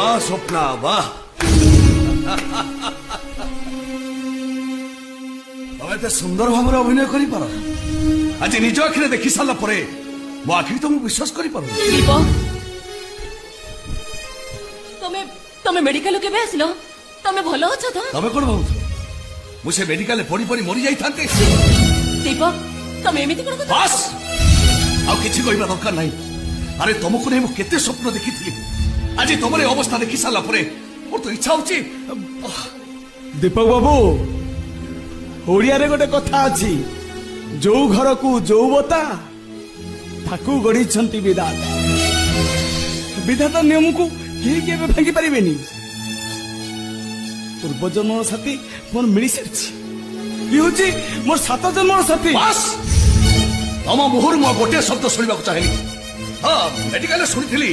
वाह स्वप्ना वाह तमे एते सुंदर भाव अभिनय कर पार आज निज आखिरे देखी सारा परे मो आखि तुम विश्वास कर पार तमे तमे मेडिकल केबे आसिलो तमे भलो अछ तो तमे कोन भावु मुझे मेडिकल पड़ी पड़ी मरी जाई थांते दीपक तमे एमिति कोन কথা बस आ किछि कहबा दरकार नाही अरे तुमको नहीं मु केते स्वप्न देखी आज तुमरे अवस्था देखी सारा परे मोर तो इच्छा होची दीपक बाबू ओडिया रे गोटे कथा अछि जो घर को जो बता ताकू गढ़ी छंती विधाता विधाता नियम को केही केबे भांगी परिबेनी पूर्व जन्म साथी मोर मिली सारी ये होची मोर 7 जन्म साथी बस तम मुहर मु गोटे शब्द सुनिबा को चाहेनी हाँ मेडिकल शुणी